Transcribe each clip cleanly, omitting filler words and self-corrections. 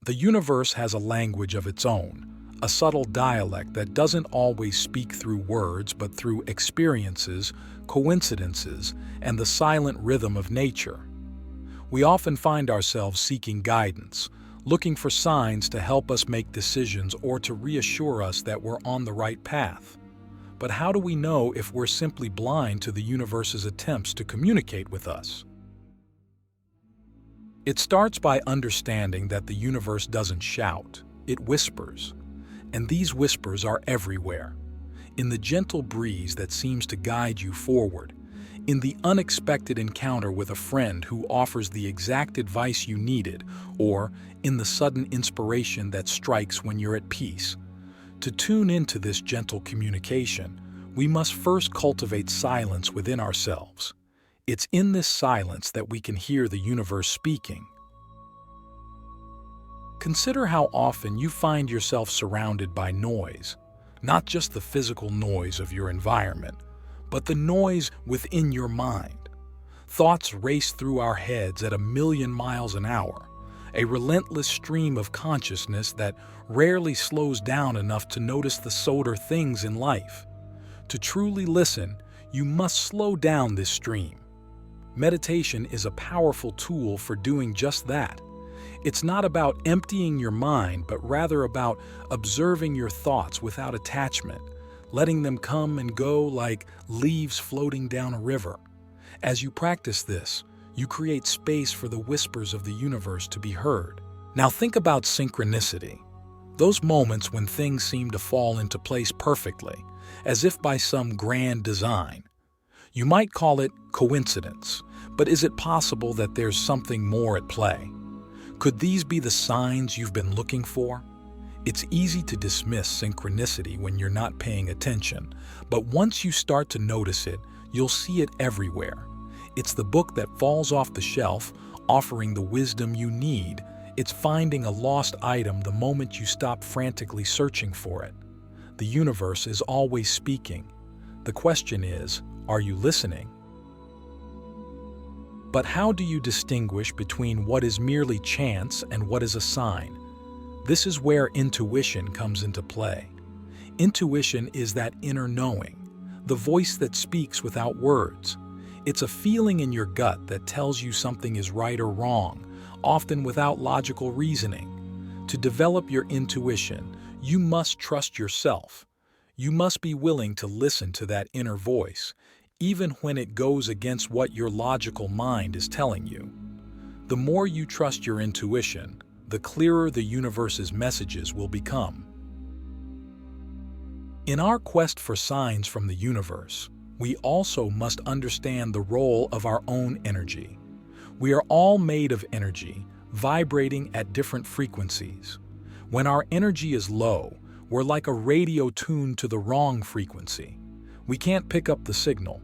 The universe has a language of its own, a subtle dialect that doesn't always speak through words but through experiences, coincidences, and the silent rhythm of nature. We often find ourselves seeking guidance, looking for signs to help us make decisions or to reassure us that we're on the right path. But how do we know if we're simply blind to the universe's attempts to communicate with us? It starts by understanding that the universe doesn't shout, it whispers. And these whispers are everywhere. In the gentle breeze that seems to guide you forward, in the unexpected encounter with a friend who offers the exact advice you needed, or in the sudden inspiration that strikes when you're at peace. To tune into this gentle communication, we must first cultivate silence within ourselves. It's in this silence that we can hear the universe speaking. Consider how often you find yourself surrounded by noise, not just the physical noise of your environment, but the noise within your mind. Thoughts race through our heads at 1,000,000 miles an hour, a relentless stream of consciousness that rarely slows down enough to notice the subtler things in life. To truly listen, you must slow down this stream. Meditation is a powerful tool for doing just that. It's not about emptying your mind, but rather about observing your thoughts without attachment, letting them come and go like leaves floating down a river. As you practice this, you create space for the whispers of the universe to be heard. Now think about synchronicity. Those moments when things seem to fall into place perfectly, as if by some grand design. You might call it coincidence, but is it possible that there's something more at play? Could these be the signs you've been looking for? It's easy to dismiss synchronicity when you're not paying attention, but once you start to notice it, you'll see it everywhere. It's the book that falls off the shelf, offering the wisdom you need. It's finding a lost item the moment you stop frantically searching for it. The universe is always speaking. The question is, are you listening? But how do you distinguish between what is merely chance and what is a sign? This is where intuition comes into play. Intuition is that inner knowing, the voice that speaks without words. It's a feeling in your gut that tells you something is right or wrong, often without logical reasoning. To develop your intuition, you must trust yourself. You must be willing to listen to that inner voice, even when it goes against what your logical mind is telling you. The more you trust your intuition, the clearer the universe's messages will become. In our quest for signs from the universe, we also must understand the role of our own energy. We are all made of energy, vibrating at different frequencies. When our energy is low, we're like a radio tuned to the wrong frequency. We can't pick up the signal.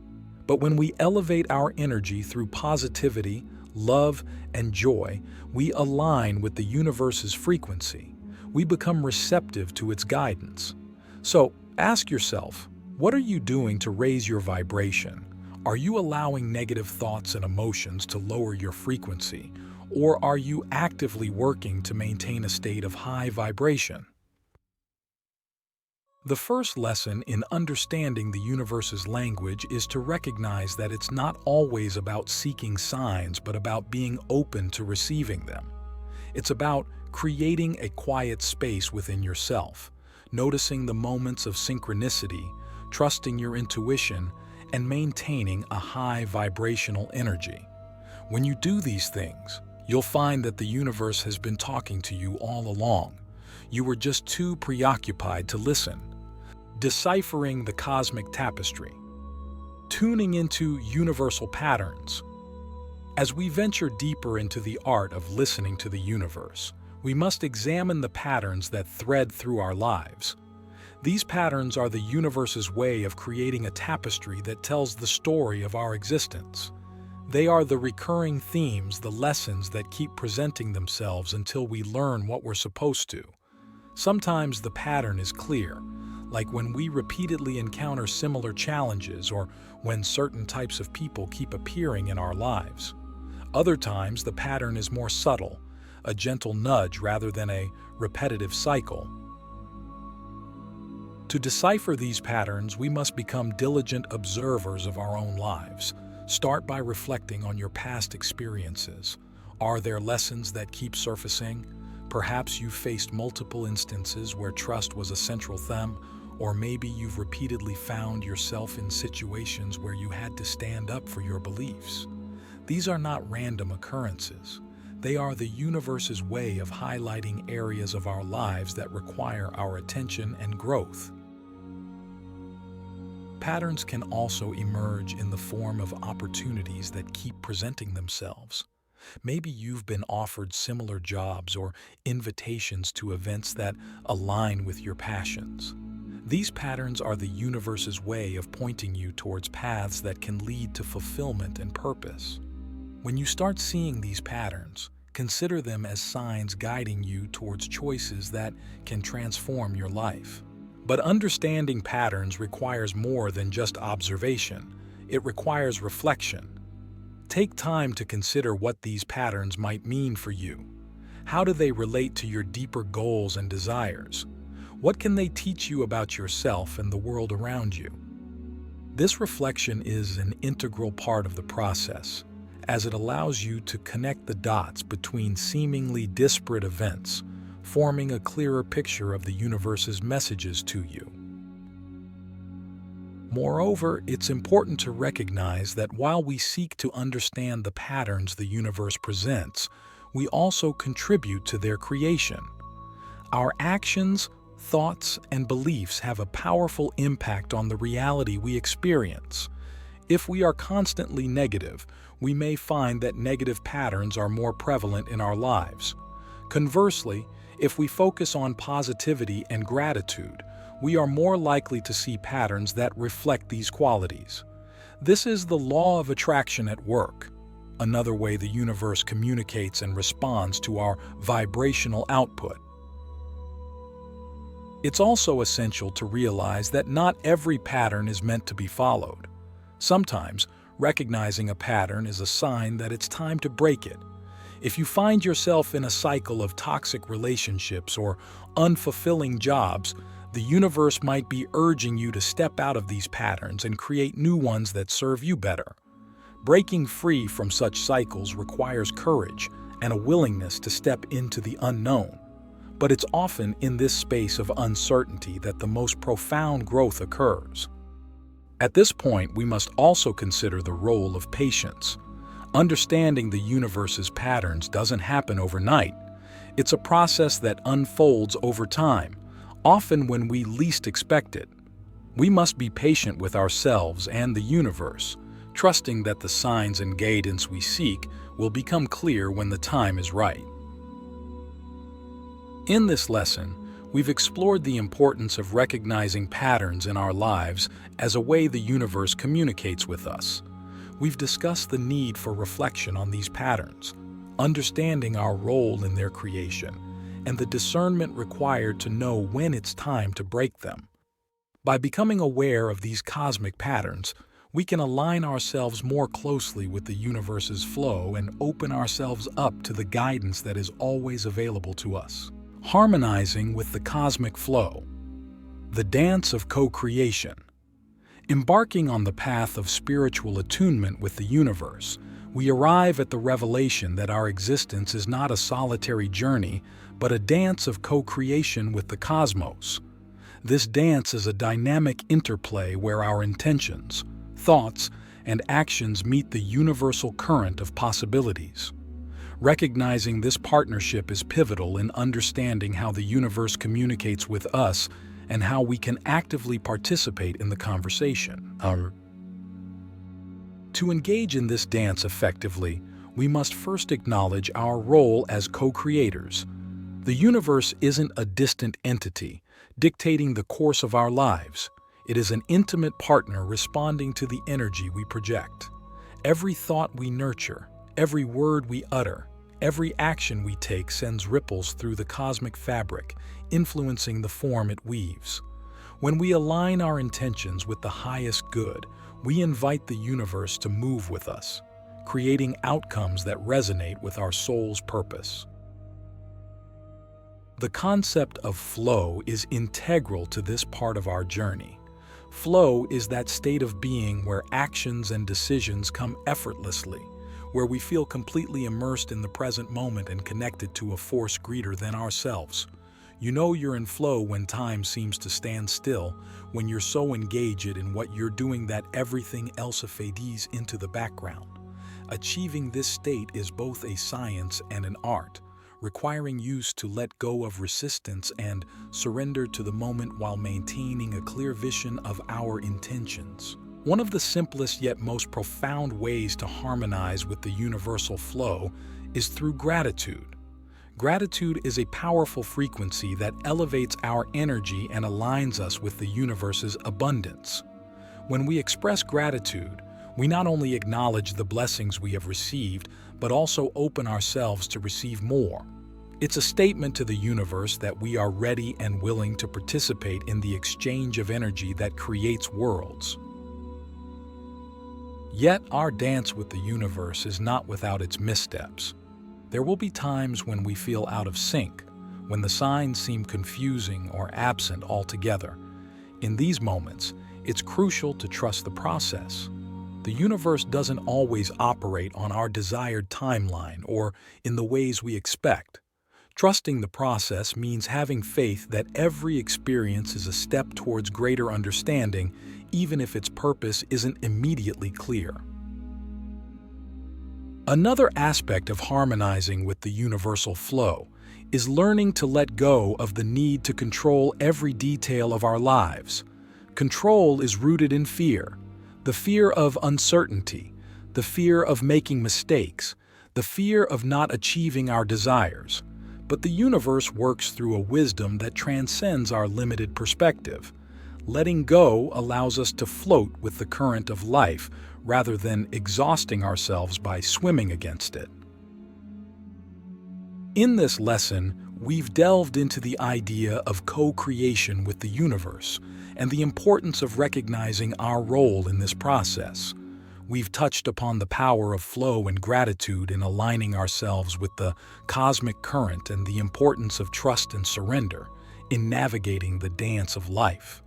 But when we elevate our energy through positivity, love, and joy, we align with the universe's frequency. We become receptive to its guidance. So, ask yourself, what are you doing to raise your vibration? Are you allowing negative thoughts and emotions to lower your frequency? Or are you actively working to maintain a state of high vibration? The first lesson in understanding the universe's language is to recognize that it's not always about seeking signs, but about being open to receiving them. It's about creating a quiet space within yourself, noticing the moments of synchronicity, trusting your intuition, and maintaining a high vibrational energy. When you do these things, you'll find that the universe has been talking to you all along. You were just too preoccupied to listen. Deciphering the cosmic tapestry. Tuning into universal patterns. As we venture deeper into the art of listening to the universe, we must examine the patterns that thread through our lives. These patterns are the universe's way of creating a tapestry that tells the story of our existence. They are the recurring themes, the lessons that keep presenting themselves until we learn what we're supposed to. Sometimes the pattern is clear, like when we repeatedly encounter similar challenges or when certain types of people keep appearing in our lives. Other times, the pattern is more subtle, a gentle nudge rather than a repetitive cycle. To decipher these patterns, we must become diligent observers of our own lives. Start by reflecting on your past experiences. Are there lessons that keep surfacing? Perhaps you've faced multiple instances where trust was a central theme, or maybe you've repeatedly found yourself in situations where you had to stand up for your beliefs. These are not random occurrences. They are the universe's way of highlighting areas of our lives that require our attention and growth. Patterns can also emerge in the form of opportunities that keep presenting themselves. Maybe you've been offered similar jobs or invitations to events that align with your passions. These patterns are the universe's way of pointing you towards paths that can lead to fulfillment and purpose. When you start seeing these patterns, consider them as signs guiding you towards choices that can transform your life. But understanding patterns requires more than just observation. It requires reflection. Take time to consider what these patterns might mean for you. How do they relate to your deeper goals and desires? What can they teach you about yourself and the world around you? This reflection is an integral part of the process, as it allows you to connect the dots between seemingly disparate events, forming a clearer picture of the universe's messages to you. Moreover, it's important to recognize that while we seek to understand the patterns the universe presents, we also contribute to their creation. Our actions, thoughts, and beliefs have a powerful impact on the reality we experience. If we are constantly negative, we may find that negative patterns are more prevalent in our lives. Conversely, if we focus on positivity and gratitude, we are more likely to see patterns that reflect these qualities. This is the law of attraction at work, another way the universe communicates and responds to our vibrational output. It's also essential to realize that not every pattern is meant to be followed. Sometimes, recognizing a pattern is a sign that it's time to break it. If you find yourself in a cycle of toxic relationships or unfulfilling jobs, the universe might be urging you to step out of these patterns and create new ones that serve you better. Breaking free from such cycles requires courage and a willingness to step into the unknown. But it's often in this space of uncertainty that the most profound growth occurs. At this point, we must also consider the role of patience. Understanding the universe's patterns doesn't happen overnight. It's a process that unfolds over time, often when we least expect it. We must be patient with ourselves and the universe, trusting that the signs and guidance we seek will become clear when the time is right. In this lesson, we've explored the importance of recognizing patterns in our lives as a way the universe communicates with us. We've discussed the need for reflection on these patterns, understanding our role in their creation, and the discernment required to know when it's time to break them. By becoming aware of these cosmic patterns, we can align ourselves more closely with the universe's flow and open ourselves up to the guidance that is always available to us. Harmonizing with the cosmic flow. The dance of co-creation. Embarking on the path of spiritual attunement with the universe, we arrive at the revelation that our existence is not a solitary journey, but a dance of co-creation with the cosmos. This dance is a dynamic interplay where our intentions, thoughts, and actions meet the universal current of possibilities. Recognizing this partnership is pivotal in understanding how the universe communicates with us and how we can actively participate in the conversation. To engage in this dance effectively, we must first acknowledge our role as co-creators. The universe isn't a distant entity dictating the course of our lives. It is an intimate partner responding to the energy we project. Every thought we nurture, every word we utter, every action we take sends ripples through the cosmic fabric, influencing the form it weaves. When we align our intentions with the highest good, we invite the universe to move with us, creating outcomes that resonate with our soul's purpose. The concept of flow is integral to this part of our journey. Flow is that state of being where actions and decisions come effortlessly, where we feel completely immersed in the present moment and connected to a force greater than ourselves. You know you're in flow when time seems to stand still, when you're so engaged in what you're doing that everything else fades into the background. Achieving this state is both a science and an art, requiring use to let go of resistance and surrender to the moment while maintaining a clear vision of our intentions. One of the simplest yet most profound ways to harmonize with the universal flow is through gratitude. Gratitude is a powerful frequency that elevates our energy and aligns us with the universe's abundance. When we express gratitude, we not only acknowledge the blessings we have received, but also open ourselves to receive more. It's a statement to the universe that we are ready and willing to participate in the exchange of energy that creates worlds. Yet our dance with the universe is not without its missteps. There will be times when we feel out of sync, when the signs seem confusing or absent altogether. In these moments, it's crucial to trust the process. The universe doesn't always operate on our desired timeline or in the ways we expect. Trusting the process means having faith that every experience is a step towards greater understanding, even if its purpose isn't immediately clear. Another aspect of harmonizing with the universal flow is learning to let go of the need to control every detail of our lives. Control is rooted in fear. The fear of uncertainty, the fear of making mistakes, the fear of not achieving our desires. But the universe works through a wisdom that transcends our limited perspective. Letting go allows us to float with the current of life rather than exhausting ourselves by swimming against it. In this lesson, we've delved into the idea of co-creation with the universe and the importance of recognizing our role in this process. We've touched upon the power of flow and gratitude in aligning ourselves with the cosmic current and the importance of trust and surrender in navigating the dance of life.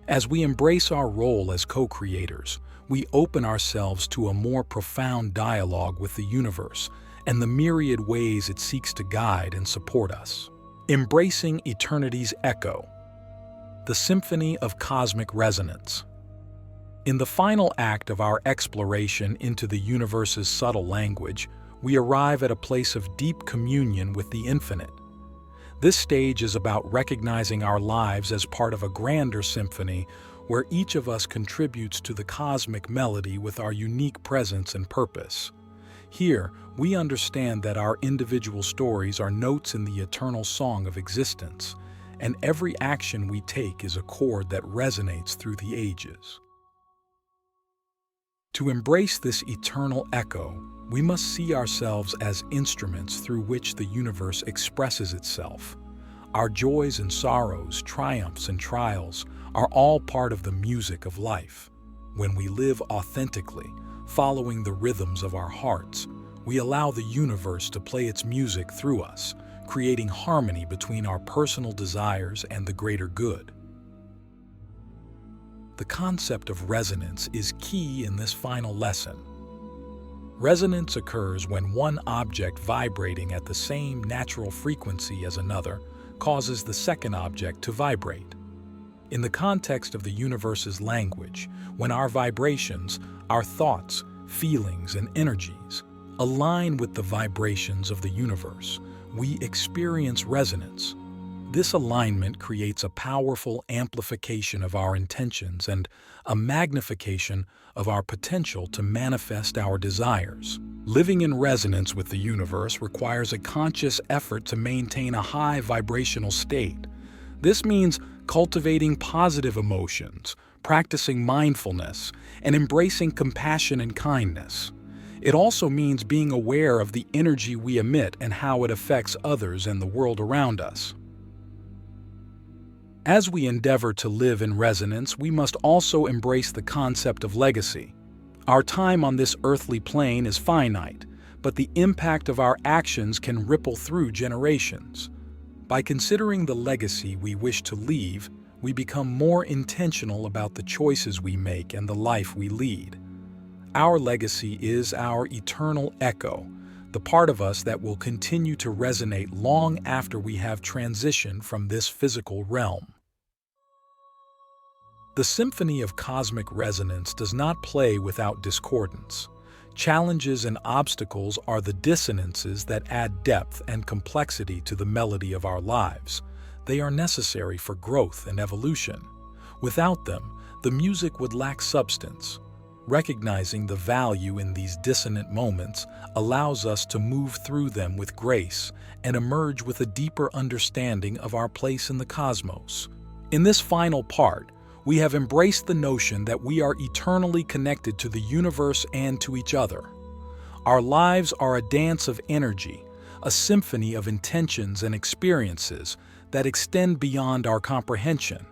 As we embrace our role as co-creators, we open ourselves to a more profound dialogue with the universe and the myriad ways it seeks to guide and support us. Embracing eternity's echo, the symphony of cosmic resonance. In the final act of our exploration into the universe's subtle language, we arrive at a place of deep communion with the infinite. This stage is about recognizing our lives as part of a grander symphony where each of us contributes to the cosmic melody with our unique presence and purpose. Here, we understand that our individual stories are notes in the eternal song of existence, and every action we take is a chord that resonates through the ages. To embrace this eternal echo, we must see ourselves as instruments through which the universe expresses itself. Our joys and sorrows, triumphs and trials are all part of the music of life. When we live authentically, following the rhythms of our hearts, we allow the universe to play its music through us, creating harmony between our personal desires and the greater good. The concept of resonance is key in this final lesson. Resonance occurs when one object vibrating at the same natural frequency as another causes the second object to vibrate. In the context of the universe's language, when our vibrations, our thoughts, feelings, and energies align with the vibrations of the universe, we experience resonance. This alignment creates a powerful amplification of our intentions and a magnification of our potential to manifest our desires. Living in resonance with the universe requires a conscious effort to maintain a high vibrational state. This means cultivating positive emotions, practicing mindfulness, and embracing compassion and kindness. It also means being aware of the energy we emit and how it affects others and the world around us. As we endeavor to live in resonance, we must also embrace the concept of legacy. Our time on this earthly plane is finite, but the impact of our actions can ripple through generations. By considering the legacy we wish to leave, we become more intentional about the choices we make and the life we lead. Our legacy is our eternal echo, the part of us that will continue to resonate long after we have transitioned from this physical realm. The symphony of cosmic resonance does not play without discordance. Challenges and obstacles are the dissonances that add depth and complexity to the melody of our lives. They are necessary for growth and evolution. Without them, the music would lack substance. Recognizing the value in these dissonant moments allows us to move through them with grace and emerge with a deeper understanding of our place in the cosmos. In this final part, we have embraced the notion that we are eternally connected to the universe and to each other. Our lives are a dance of energy, a symphony of intentions and experiences that extend beyond our comprehension.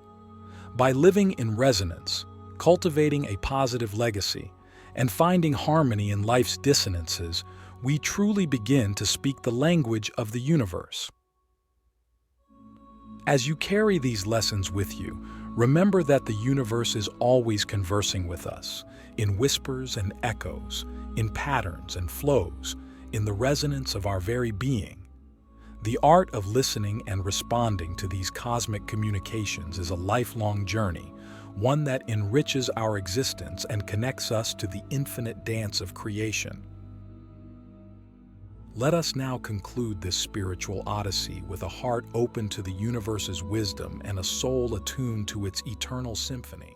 By living in resonance, cultivating a positive legacy, and finding harmony in life's dissonances, we truly begin to speak the language of the universe. As you carry these lessons with you, remember that the universe is always conversing with us, in whispers and echoes, in patterns and flows, in the resonance of our very being. The art of listening and responding to these cosmic communications is a lifelong journey, one that enriches our existence and connects us to the infinite dance of creation. Let us now conclude this spiritual odyssey with a heart open to the universe's wisdom and a soul attuned to its eternal symphony.